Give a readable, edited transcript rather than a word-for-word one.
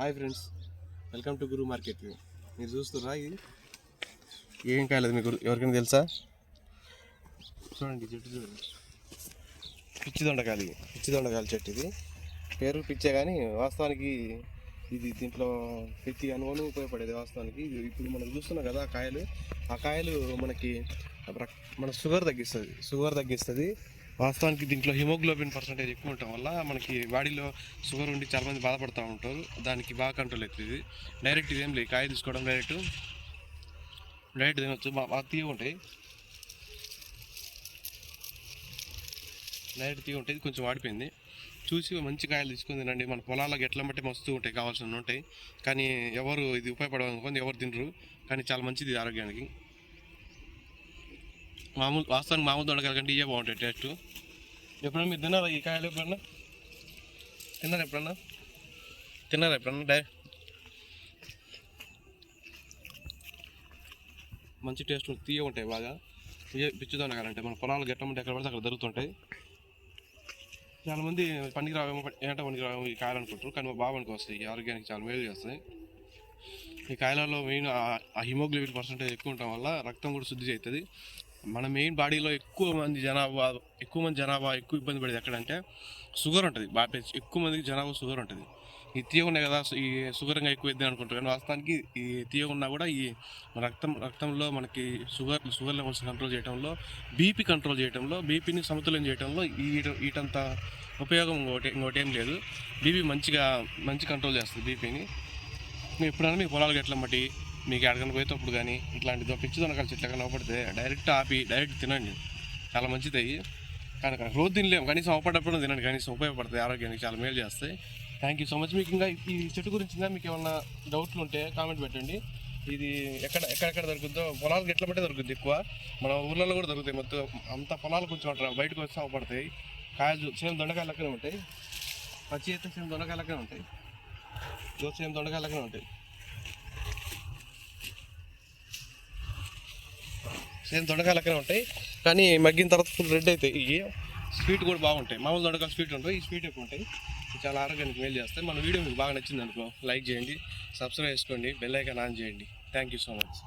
Hi friends, welcome to Guru market. మీరు చూస్తున్నారా ఇది ఏం కాలేదు మీకు ఎవరికైనా తెలుసా? చూడండి చెట్టు చూడండి, పిచ్చి దొండకాయల చెట్టు. ఇది పేరు పిచ్చే కానీ వాస్తవానికి ఇది దీంట్లో ప్రతి అనుభవం ఉపయోగపడేది. వాస్తవానికి ఇప్పుడు మనం చూస్తున్నాం కదా ఆ కాయలు మనకి మన షుగర్ తగ్గిస్తుంది. వాస్తవానికి దీంట్లో హిమోగ్లోబిన్ పర్సెంటేజ్ ఎక్కువ ఉండటం వల్ల మనకి బాడీలో షుగర్ ఉండి చాలామంది బాధపడుతూ ఉంటారు. దానికి బాగా కంట్రోల్ అవుతుంది. డైరెక్ట్ ఇదేం లేదు, కాయ తీసుకోవడం డైరెక్ట్ తినొచ్చు. బాగా తీగ ఉంటాయి, కొంచెం వాడిపోయింది. చూసి మంచి కాయలు తీసుకొని తినండి. మన పొలాలకు ఎట్లా బట్టి మస్తు ఉంటాయి, కావాల్సినవి ఉంటాయి. కానీ ఎవరు ఇది ఉపయోగపడనుకోండి, ఎవరు తినరు. కానీ చాలా మంచిది ఆరోగ్యానికి. వాస్తవానికి మామూలు దొండకాయల కంటే ఇవే బాగుంటాయి టేస్ట్. ఎప్పుడన్నా మీరు తిన్నారా ఈ కాయలు? తిన్నారా ఎప్పుడన్నా? మంచి టేస్ట్ తీయ ఉంటాయి బాగా. పిచ్చి దొండకాయలు అంటే మన పొలాలు గట్టమంటే ఎక్కడ పడితే అక్కడ దొరుకుతుంటాయి. చాలామంది పనికిరావేమో ఈ కాయలు అనుకుంటారు, కానీ మా బాబానికి వస్తాయి. ఈ ఆరోగ్యానికి చాలా మేలు చేస్తాయి. ఈ కాయలలో మెయిన్ ఆ హిమోగ్లోబిన్ పర్సెంటేజ్ ఎక్కువ ఉండటం వల్ల రక్తం కూడా శుద్ధి అవుతుంది. మన మెయిన్ బాడీలో ఎక్కువ జనాభా ఎక్కువ ఇబ్బంది పడేది ఎక్కడంటే షుగర్ ఉంటుంది. ఎక్కువ మందికి జనాభా షుగర్ ఉంటుంది. ఈ తీయ ఉన్నాయి కదా, ఈ షుగర్గా ఎక్కువ ఇద్దాం అనుకుంటారు. కానీ వాస్తవానికి ఈ తీయ ఉన్నా కూడా ఈ రక్తంలో మనకి షుగర్ లెవెల్స్ కంట్రోల్ చేయడంలో, బీపీని సమతుల్యం చేయడంలో వీటంత ఉపయోగం ఇంకోటి ఏం లేదు. మంచి కంట్రోల్ చేస్తుంది బీపీని. ఎప్పుడైనా మీ పొలాలకు ఎట్లా బట్టి మీకు ఎక్కడికైనా పోయేటప్పుడు కానీ ఇట్లాంటి పిచ్చి దొండకాయల చెట్లు ఎక్కడ అవపడితే డైరెక్ట్ తినండి, చాలా మంచిది అయ్యి. కానీ రోజు తినలేము, కనీసం అవపడప్పుడు తినండి, కనీసం ఉపయోగపడుతుంది, ఆరోగ్యానికి చాలా మేలు చేస్తాయి. Thank you so much. మీకు ఇంకా ఈ చెట్టు గురించి మీకు ఏమన్నా డౌట్లు ఉంటే కామెంట్ పెట్టండి. ఇది ఎక్కడెక్కడ దొరుకుతుందో పొలాలకు ఎట్లా బట్టే దొరుకుతుంది ఎక్కువ. మన ఊళ్ళలో కూడా దొరుకుతాయి. మొత్తం అంత పొలాలు కొంచెం బయటకు వస్తే అవపడతాయి. కాయలు సేమ్ దొండకాయలు లెక్కనే ఉంటాయి. పచ్చి అయితే సేమ్ దొండకాయలు లెక్కనే ఉంటాయి. సేమ్ దొండకాయలు లెక్కనే ఉంటాయి. కానీ మగ్గిన తర్వాత ఫుల్ రెడ్ అవుతాయి. ఇవి స్వీట్ కూడా బాగుంటాయి. మామూలు దొండకాయలు స్వీట్ ఉంటాయి, ఈ స్వీట్ ఎక్కువ ఉంటాయి. చాలా ఆరోగ్యానికి మేలు చేస్తాయి. మన వీడియో మీకు బాగా నచ్చింది అనుకో, లైక్ చేయండి, సబ్స్క్రైబ్ చేసుకోండి, బెల్ ఐకాన్ ఆన్ చేయండి. Thank you so much.